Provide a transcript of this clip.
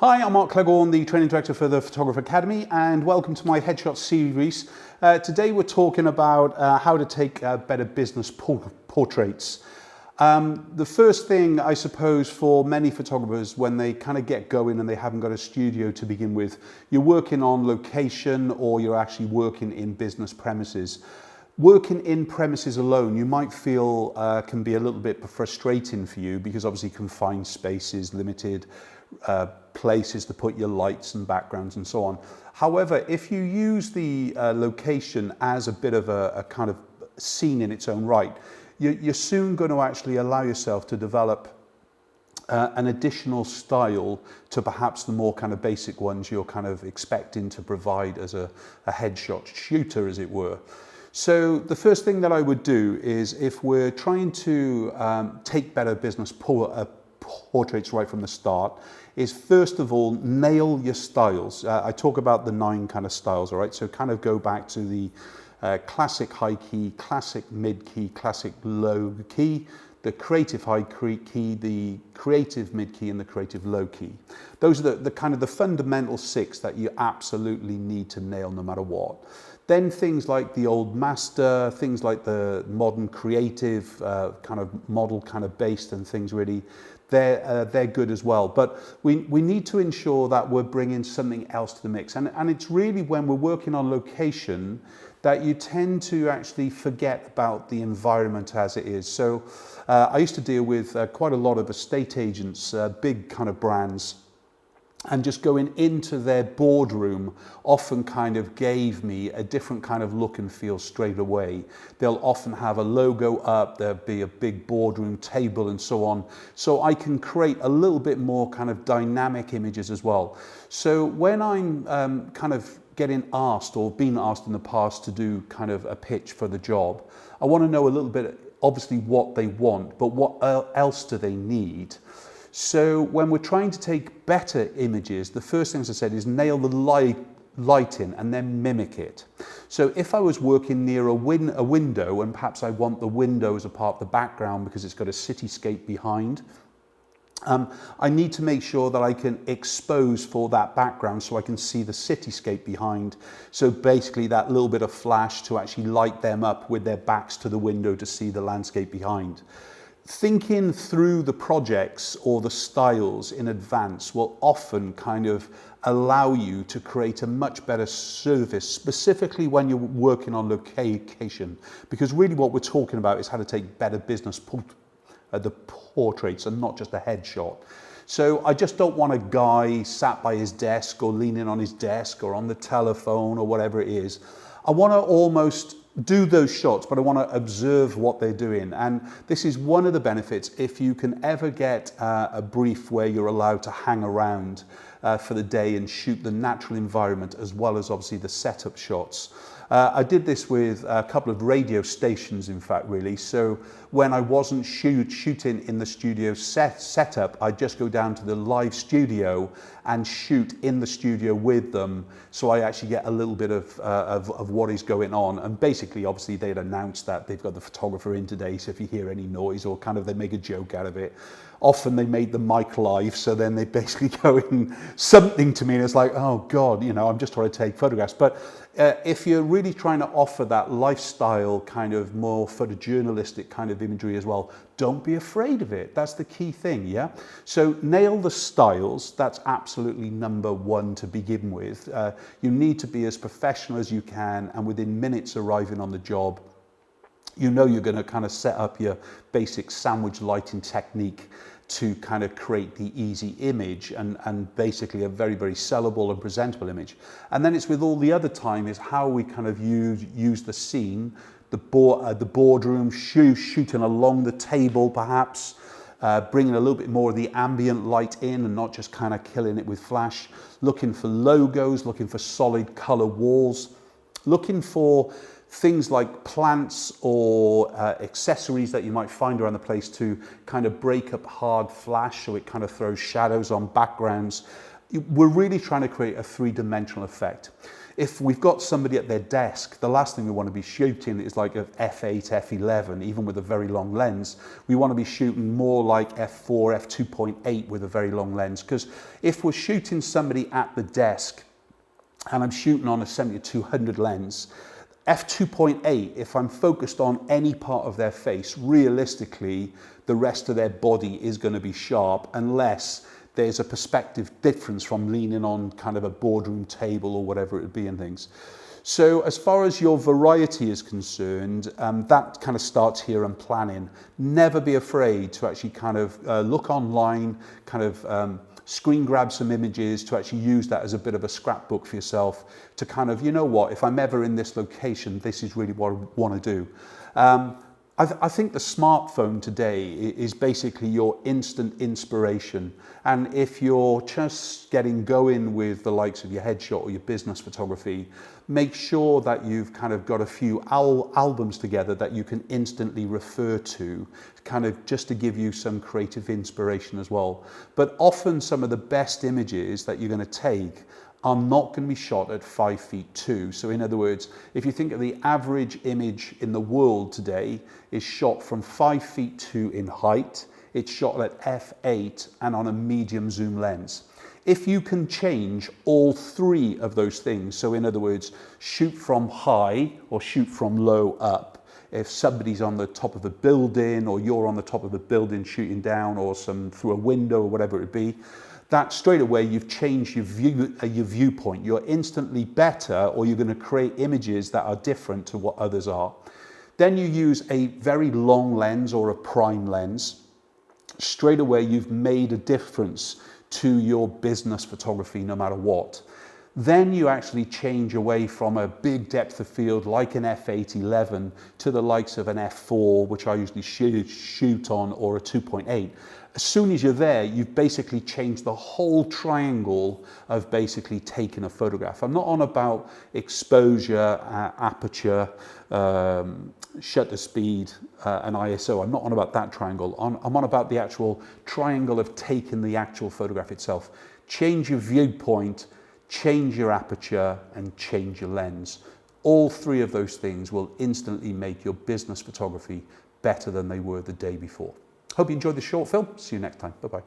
Hi, I'm Mark Cleghorn, the Training Director for the Photographer Academy, and welcome to my headshot series. Today we're talking about how to take better business portraits. The first thing, I suppose, for many photographers when they kind of get going and they haven't got a studio to begin with, you're working on location or you're actually working in business premises. Working in premises alone, you might feel can be a little bit frustrating for you because obviously confined spaces, limited places to put your lights and backgrounds and so on. However, if you use the location as a bit of a kind of scene in its own right, you're soon going to actually allow yourself to develop an additional style to perhaps the more kind of basic ones you're kind of expecting to provide as a headshot shooter, as it were. So the first thing that I would do is, if we're trying to take better business portraits right from the start, is first of all nail your styles. I talk about the 9 kind of styles, all right? So kind of go back to the classic high key, classic mid key, classic low key, the creative high key, the creative mid key, and the creative low key. Those are the kind of the fundamental 6 that you absolutely need to nail no matter what. Then things like the old master, things like the modern creative, kind of model kind of based and things, really, they're good as well. But we need to ensure that we're bringing something else to the mix. And it's really when we're working on location that you tend to actually forget about the environment as it is. So I used to deal with quite a lot of estate agents, big kind of brands, and just going into their boardroom often kind of gave me a different kind of look and feel straight away. They'll often have a logo up, there'll be a big boardroom table and so on. So I can create a little bit more kind of dynamic images as well. So when I'm kind of getting asked or been asked in the past to do kind of a pitch for the job, I want to know a little bit, obviously, what they want, but what else do they need? So when we're trying to take better images, the first thing, as I said, is nail the lighting and then mimic it. So if I was working near a window, and perhaps I want the window as a part of the background because it's got a cityscape behind, I need to make sure that I can expose for that background so I can see the cityscape behind. So basically that little bit of flash to actually light them up with their backs to the window to see the landscape behind. Thinking through the projects or the styles in advance will often kind of allow you to create a much better service, specifically when you're working on location. Because really what we're talking about is how to take better business the portraits and not just a headshot. So I just don't want a guy sat by his desk or leaning on his desk or on the telephone or whatever it is. I want to almost do those shots, but I want to observe what they're doing. And this is one of the benefits if you can ever get a brief where you're allowed to hang around for the day and shoot the natural environment as well as obviously the setup shots. I did this with a couple of radio stations, in fact, really. So when I wasn't shooting in the studio setup, I'd just go down to the live studio and shoot in the studio with them. So I actually get a little bit of what is going on. And basically, obviously, they'd announce that they've got the photographer in today. So if you hear any noise or kind of they make a joke out of it. Often they made the mic live, so then they basically go in something to me and it's like, oh God, you know, I'm just trying to take photographs. But if you're really trying to offer that lifestyle kind of more photojournalistic kind of imagery as well, don't be afraid of it. That's the key thing, yeah? So nail the styles. That's absolutely number 1 to begin with. You need to be as professional as you can, and within minutes arriving on the job, you know you're going to kind of set up your basic sandwich lighting technique to kind of create the easy image and basically a very, very sellable and presentable image. And then it's with all the other time is how we kind of use the scene, the boardroom, shooting along the table perhaps, bringing a little bit more of the ambient light in and not just kind of killing it with flash, looking for logos, looking for solid color walls, looking for things like plants or accessories that you might find around the place to kind of break up hard flash so it kind of throws shadows on backgrounds. We're really trying to create a 3-dimensional effect. If we've got somebody at their desk, the last thing we want to be shooting is like a f8, f11, even with a very long lens. We want to be shooting more like f4, f2.8 with a very long lens, because if we're shooting somebody at the desk and I'm shooting on a 70-200 lens, f2.8, if I'm focused on any part of their face, realistically, the rest of their body is going to be sharp unless there's a perspective difference from leaning on kind of a boardroom table or whatever it would be and things. So as far as your variety is concerned, that kind of starts here in planning. Never be afraid to actually kind of look online, kind of screen grab some images, to actually use that as a bit of a scrapbook for yourself, to kind of, you know what, if I'm ever in this location, this is really what I want to do. I think the smartphone today is basically your instant inspiration. And if you're just getting going with the likes of your headshot or your business photography, make sure that you've kind of got a few albums together that you can instantly refer to, kind of just to give you some creative inspiration as well. But often some of the best images that you're going to take are not going to be shot at 5'2". So in other words, if you think of the average image in the world today is shot from 5'2" in height, it's shot at f8 and on a medium zoom lens. If you can change all three of those things, so in other words, shoot from high or shoot from low up, if somebody's on the top of a building or you're on the top of a building shooting down, or through a window or whatever it be, that straight away you've changed your viewpoint. You're instantly better, or you're going to create images that are different to what others are. Then you use a very long lens or a prime lens. Straight away you've made a difference to your business photography no matter what. Then you actually change away from a big depth of field like an f8-11 to the likes of an f4, which I usually shoot on, or a 2.8. As soon as you're there, you've basically changed the whole triangle of basically taking a photograph. I'm not on about exposure, aperture, shutter speed, and ISO. I'm not on about that triangle. I'm on about the actual triangle of taking the actual photograph itself. Change your viewpoint, change your aperture, and change your lens. All three of those things will instantly make your business photography better than they were the day before. Hope you enjoyed this short film. See you next time. Bye-bye.